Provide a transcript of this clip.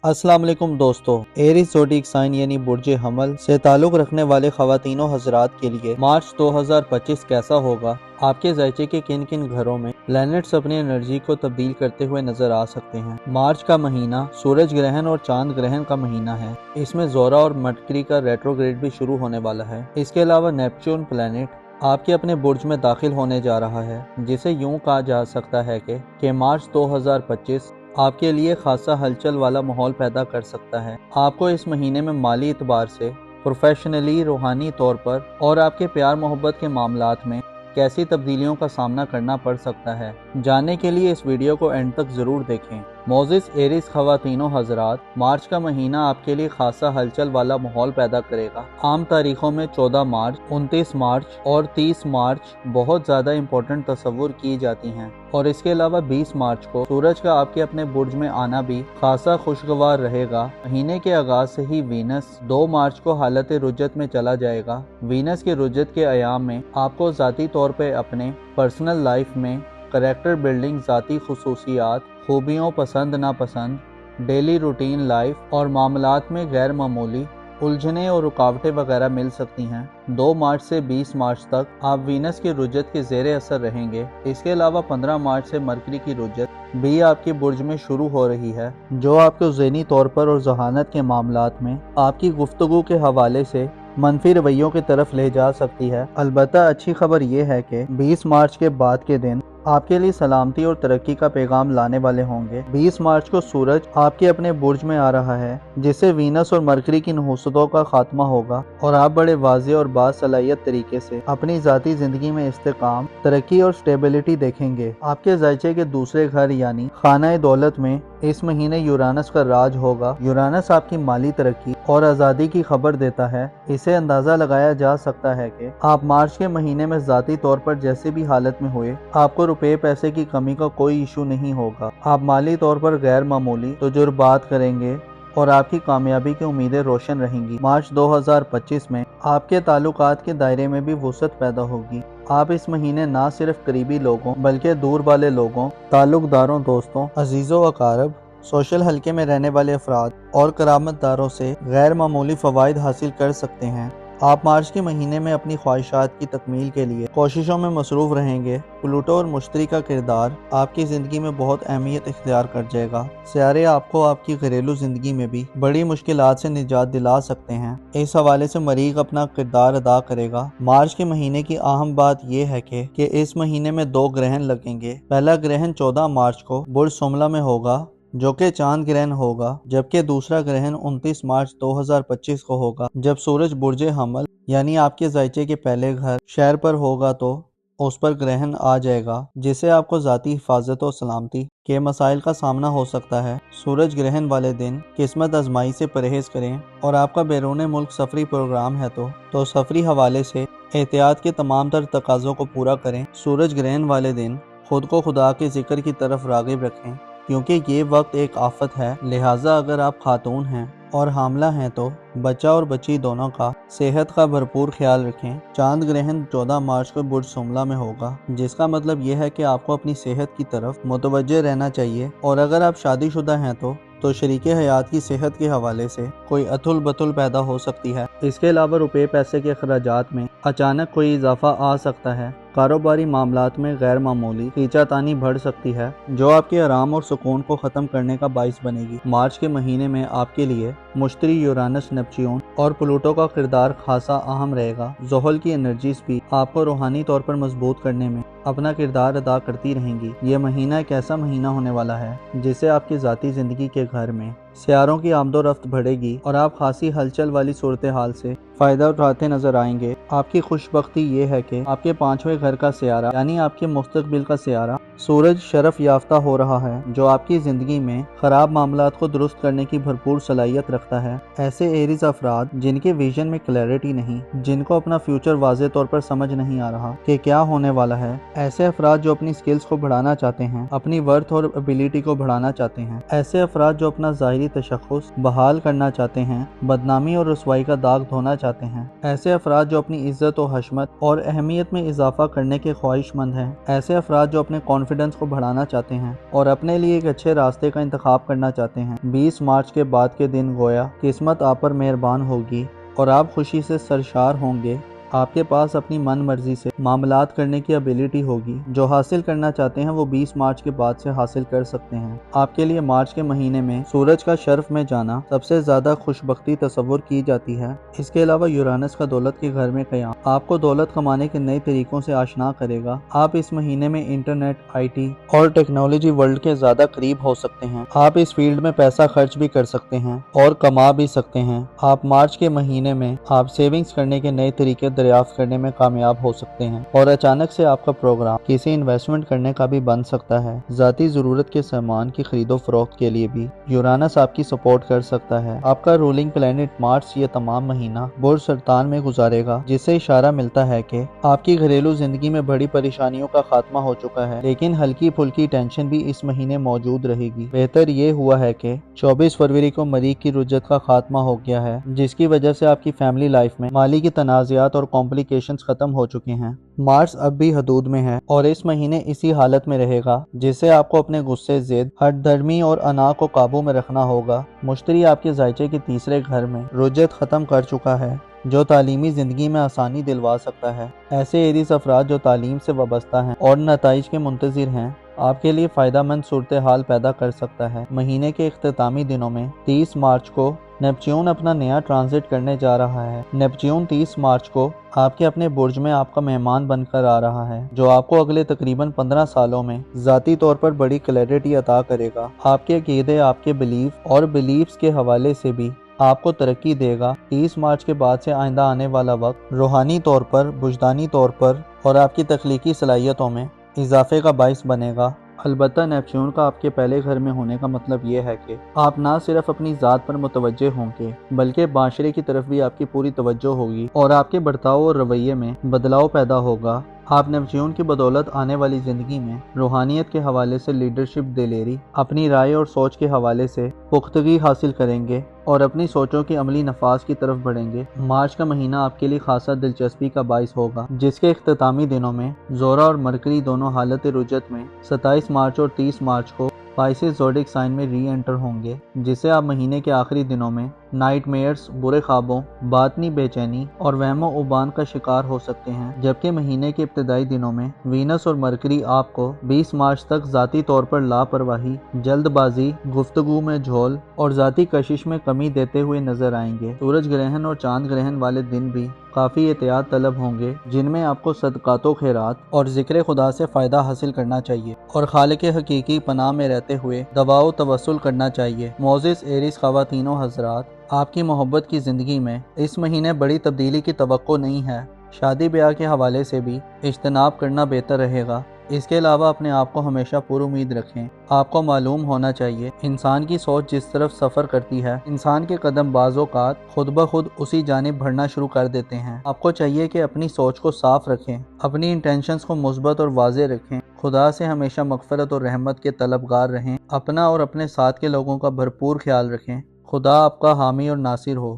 अस्सलाम वालेकुम दोस्तों। एरीज ज़ोडिएक साइन यानी बुर्ज हमल से ताल्लुक़ रखने वाले ख़वातीनो हज़रात के लिए मार्च 2025 कैसा होगा। आपके ज़ायचे के किन किन घरों में प्लैनेट्स अपनी एनर्जी को तब्दील करते हुए नजर आ सकते हैं। मार्च का महीना सूरज ग्रहण और चांद ग्रहण का महीना है। इसमें ज़ोरा और मरकरी का रेट्रोग्रेड भी शुरू होने वाला है। इसके अलावा नेपच्यून प्लैनेट आपके अपने बुर्ज में दाखिल होने जा रहा है, जिसे यूं कहा जा सकता है कि मार्च 2025 आपके लिए खासा हलचल वाला माहौल पैदा कर सकता है। आपको इस महीने में माली एतबार से, प्रोफेशनली, रूहानी तौर पर और आपके प्यार मोहब्बत के मामलात में कैसी तब्दीलियों का सामना करना पड़ सकता है। जानने के लिए इस वीडियो को एंड तक ज़रूर देखें। मोजिस एरीज ख़वातीनो हज़रात, मार्च का महीना आपके लिए खासा हलचल वाला माहौल पैदा करेगा। आम तारीखों में 14 मार्च, 29 मार्च और 30 मार्च बहुत ज़्यादा इम्पोर्टेंट तस्वुर की जाती हैं और इसके अलावा 20 मार्च को सूरज का आपके अपने बुर्ज में आना भी खासा खुशगवार रहेगा। महीने के आगाज से ही वीनस 2 मार्च को हालत रुजत में चला जाएगा। वीनस के रुजत के अयाम में आपको ज़ाती तौर पे अपने पर्सनल लाइफ में करैक्टर बिल्डिंग, ज़ाती खुसूसियात, खूबियों, पसंद नापसंद, डेली रूटीन लाइफ और मामलात में गैर मामूली उलझने और रुकावटें वगैरह मिल सकती हैं। 2 मार्च से 20 मार्च तक आप वीनस की रुजत के ज़ेरे असर रहेंगे। इसके अलावा 15 मार्च से मरकरी की रुजत भी आपके बुर्ज में शुरू हो रही है, जो आपको ज़हनी तौर पर और जहानत के मामलात में आपकी गुफ्तगू के हवाले से मनफी रवैयों की तरफ ले जा सकती है। अलबत्ता अच्छी खबर यह है कि 20 मार्च के बाद के दिन आपके लिए सलामती और तरक्की का पैगाम लाने वाले होंगे। 20 मार्च को सूरज आपके अपने बुर्ज में आ रहा है, जिससे वीनस और मरकरी की नहुसतों का खात्मा होगा और आप बड़े वाज़े और बासलाहियत तरीके से अपनी ज़ाती ज़िंदगी में इस्तेकाम, तरक्की और स्टेबिलिटी देखेंगे। आपके ज़ायचे के दूसरे घर यानी खाना दौलत में इस महीने यूरानस का राज होगा। यूरानस आपकी माली तरक्की और आज़ादी की खबर देता है। इसे अंदाज़ा लगाया जा सकता है कि आप मार्च के महीने में ज़ाती तौर पर जैसे भी हालत में हुए, आपको रुपए पैसे की कमी का कोई इशू नहीं होगा। आप माली तौर पर गैर मामूली तजुर्बात करेंगे और आपकी कामयाबी की उम्मीदें रोशन रहेंगी। मार्च 2025 में आपके ताल्लुकात के दायरे में भी वुसअत पैदा होगी। आप इस महीने ना सिर्फ करीबी लोगों बल्कि दूर वाले लोगों, ताल्लुकदारों, दोस्तों, अजीज़ों अकारब, सोशल हल्के में रहने वाले अफराद और करामतदारों से गैर मामूली फ़वाइद हासिल कर सकते हैं। आप मार्च के महीने में अपनी ख्वाहिशात की तकमील के लिए कोशिशों में मसरूफ़ रहेंगे। प्लूटो और मुश्तरी का किरदार आपकी ज़िंदगी में बहुत अहमियत इख्तियार कर जाएगा। सियारे आपको आपकी घरेलू ज़िंदगी में भी बड़ी मुश्किलात से निजात दिला सकते हैं। इस हवाले से मरीख अपना किरदार अदा करेगा। मार्च के महीने की अहम बात यह है कि इस महीने में 2 ग्रहण लगेंगे। पहला ग्रहण 14 मार्च को बुर्ज सुमला में होगा, जो कि चांद ग्रहण होगा, जबकि दूसरा ग्रहण 29 मार्च 2025 को होगा, जब सूरज बुर्ज हमल यानी आपके ज़ायचे के पहले घर शहर पर होगा तो उस पर ग्रहण आ जाएगा, जिससे आपको ज़ाती हिफाजत और सलामती के मसाइल का सामना हो सकता है। सूरज ग्रहण वाले दिन किस्मत आजमाई से परहेज करें और आपका बैरून मुल्क सफरी प्रोग्राम है तो सफरी हवाले से एहतियात के तमाम तर तकाज़ों को पूरा करें। सूरज ग्रहण वाले दिन खुद को खुदा के जिक्र की तरफ राग़िब रखें, क्योंकि ये वक्त एक आफत है। लिहाजा अगर आप खातून हैं और हामला हैं तो बच्चा और बच्ची दोनों का सेहत का भरपूर ख्याल रखें। चांद ग्रहण 14 मार्च को बुर्ज सुमला में होगा, जिसका मतलब यह है कि आपको अपनी सेहत की तरफ मुतवज्जे रहना चाहिए। और अगर आप शादीशुदा हैं तो शरीके हयात की सेहत के हवाले से कोई अतुल बतुल पैदा हो सकती है। इसके अलावा रुपए पैसे के अखराजात में अचानक कोई इजाफा आ सकता है। कारोबारी मामलात में गैर मामूली खींचातानी बढ़ सकती है, जो आपके आराम और सुकून को ख़त्म करने का बाइस बनेगी। मार्च के महीने में आपके लिए मुश्तरी, यूरानस, नेपच्यून और प्लूटो का किरदार खासा अहम रहेगा। ज़ोहल की एनर्जीज भी आपको रूहानी तौर पर मजबूत करने में अपना किरदार अदा करती रहेंगी। ये महीना एक ऐसा महीना होने वाला है जिससे आपकी ज़ाती ज़िंदगी के घर में सियारों की आमदोरफ्त बढ़ेगी और आप खासी हलचल वाली सूरत हाल से फ़ायदा उठाते नजर आएंगे। आपकी खुशबख्ती ये है कि आपके 5वें घर का सियारा यानी आपके मुस्तकबिल का सियारा सूरज शरफ याफ्ता हो रहा है, जो आपकी ज़िंदगी में ख़राब मामलात को दुरुस्त करने की भरपूर सलाहियत रखता है। ऐसे एरीज अफराद जिनके विजन में क्लैरिटी नहीं, जिनको अपना फ्यूचर वाज़े तौर पर समझ नहीं आ रहा कि क्या होने वाला है, ऐसे अफराद जो अपनी स्किल्स को बढ़ाना चाहते हैं, अपनी वर्थ और एबिलिटी को बढ़ाना चाहते हैं, ऐसे अफराद जो अपना ज़ाहिरी तशख़्ख़ुस बहाल करना चाहते हैं, बदनामी और रुसवाई का दाग धोना چاہتے ہیں، ایسے افراد جو اپنی عزت و حشمت اور اہمیت میں اضافہ کرنے کے خواہش مند ہیں، ایسے افراد جو اپنے کانفیڈنس کو بڑھانا چاہتے ہیں اور اپنے لیے ایک اچھے راستے کا انتخاب کرنا چاہتے ہیں۔ 20 مارچ کے بعد کے دن گویا قسمت آپ پر مہربان ہوگی اور آپ خوشی سے سرشار ہوں گے۔ آپ کے پاس اپنی من مرضی سے معاملات کرنے کی ابیلٹی ہوگی۔ جو حاصل کرنا چاہتے ہیں وہ 20 مارچ کے بعد سے حاصل کر سکتے ہیں۔ آپ کے لیے مارچ کے مہینے میں سورج کا شرف میں جانا سب سے زیادہ خوشبختی تصور کی جاتی ہے۔ اس کے علاوہ یورانس کا دولت کے گھر میں قیام آپ کو دولت کمانے کے نئے طریقوں سے آشنا کرے گا۔ آپ اس مہینے میں انٹرنیٹ، آئی ٹی اور ٹیکنالوجی ورلڈ کے زیادہ قریب ہو سکتے ہیں۔ آپ اس فیلڈ میں پیسہ خرچ بھی کر سکتے ہیں اور کما بھی سکتے ہیں۔ آپ مارچ کے مہینے میں آپ سیونگز کرنے کے نئے طریقے دریافت کرنے میں کامیاب ہو سکتے ہیں اور اچانک سے آپ کا پروگرام کسی انویسٹمنٹ کرنے کا بھی بن سکتا ہے۔ ذاتی ضرورت کے سامان کی خرید و فروخت کے لیے بھی یورانس آپ کی سپورٹ کر سکتا ہے۔ آپ کا رولنگ پلانٹ مارچ یہ تمام مہینہ برج سرطان میں گزارے گا، جس سے اشارہ ملتا ہے کہ آپ کی گھریلو زندگی میں بڑی پریشانیوں کا خاتمہ ہو چکا ہے، لیکن ہلکی پھلکی ٹینشن بھی اس مہینے موجود رہے گی۔ بہتر یہ ہوا ہے کہ 24 فروری کو مریخ کی رجت کا خاتمہ ہو گیا ہے، جس کی وجہ سے آپ کی فیملی لائف میں مالی کی تنازعات اور کمپلیکیشنز ختم ہو چکے ہیں۔ مارس اب بھی حدود میں ہے اور اس مہینے اسی حالت میں رہے گا، جس سے آپ کو اپنے غصے، ضد، ہٹ دھرمی اور انا کو قابو میں رکھنا ہوگا۔ مشتری آپ کے ذائچے کے تیسرے گھر میں رجت ختم کر چکا ہے، جو تعلیمی زندگی میں آسانی دلوا سکتا ہے۔ ایسے ایریز افراد جو تعلیم سے وابستہ ہیں اور نتائج کے منتظر ہیں، آپ کے لیے فائدہ مند صورتحال پیدا کر سکتا ہے۔ مہینے کے اختتامی دنوں میں 30 مارچ کو نیپچیون اپنا نیا ٹرانزٹ کرنے جا رہا ہے۔ نیپچیون 30 مارچ کو آپ کے اپنے برج میں آپ کا مہمان بن کر آ رہا ہے، جو آپ کو اگلے تقریباً 15 سالوں میں ذاتی طور پر بڑی کلیئرٹی عطا کرے گا۔ آپ کے عقیدے، آپ کے بلیف اور بلیفز کے حوالے سے بھی آپ کو ترقی دے گا۔ 30 مارچ کے بعد سے آئندہ آنے والا وقت روحانی طور پر، وجدانی طور پر اور آپ کی تخلیقی صلاحیتوں میں اضافے کا باعث بنے گا۔ البتہ نیپچیون کا آپ کے پہلے گھر میں ہونے کا مطلب یہ ہے کہ آپ نہ صرف اپنی ذات پر متوجہ ہوں گے، بلکہ معاشرے کی طرف بھی آپ کی پوری توجہ ہوگی اور آپ کے برتاؤ اور رویے میں بدلاؤ پیدا ہوگا۔ آپ نیپچیون کی بدولت آنے والی زندگی میں روحانیت کے حوالے سے لیڈرشپ، دلیری، اپنی رائے اور سوچ کے حوالے سے پختگی حاصل کریں گے اور اپنی سوچوں کے عملی نفاذ کی طرف بڑھیں گے۔ مارچ کا مہینہ آپ کے لیے خاصا دلچسپی کا باعث ہوگا، جس کے اختتامی دنوں میں زورا اور مرکری دونوں حالت رجت میں 27 مارچ اور 30 مارچ کو پائسس زوڈک سائن میں ری انٹر ہوں گے، جس سے آپ مہینے کے آخری دنوں میں نائٹ میئرز، برے خوابوں، باطنی بے چینی اور وہم و عبان کا شکار ہو سکتے ہیں، جبکہ مہینے کے ابتدائی دنوں میں وینس اور مرکری آپ کو 20 مارچ تک ذاتی طور پر لاپرواہی، جلد بازی، گفتگو میں جھول اور ذاتی کشش میں کمی دیتے ہوئے نظر آئیں گے۔ سورج گرہن اور چاند گرہن والے دن بھی کافی احتیاط طلب ہوں گے، جن میں آپ کو صدقات و خیرات اور ذکر خدا سے فائدہ حاصل کرنا چاہیے اور خالق حقیقی پناہ میں رہتے ہوئے دعا و توسل کرنا چاہیے۔ معزز ایریز خواتین و حضرات، آپ کی محبت کی زندگی میں اس مہینے بڑی تبدیلی کی توقع نہیں ہے۔ شادی بیاہ کے حوالے سے بھی اجتناب کرنا بہتر رہے گا۔ اس کے علاوہ اپنے آپ کو ہمیشہ پر امید رکھیں۔ آپ کو معلوم ہونا چاہیے، انسان کی سوچ جس طرف سفر کرتی ہے، انسان کے قدم بعض اوقات خود بخود اسی جانب بڑھنا شروع کر دیتے ہیں۔ آپ کو چاہیے کہ اپنی سوچ کو صاف رکھیں، اپنی انٹینشنز کو مثبت اور واضح رکھیں، خدا سے ہمیشہ مغفرت اور رحمت کے طلبگار رہیں، اپنا اور اپنے ساتھ کے لوگوں کا بھرپور خیال رکھیں۔ خدا آپ کا حامی اور ناصر ہو۔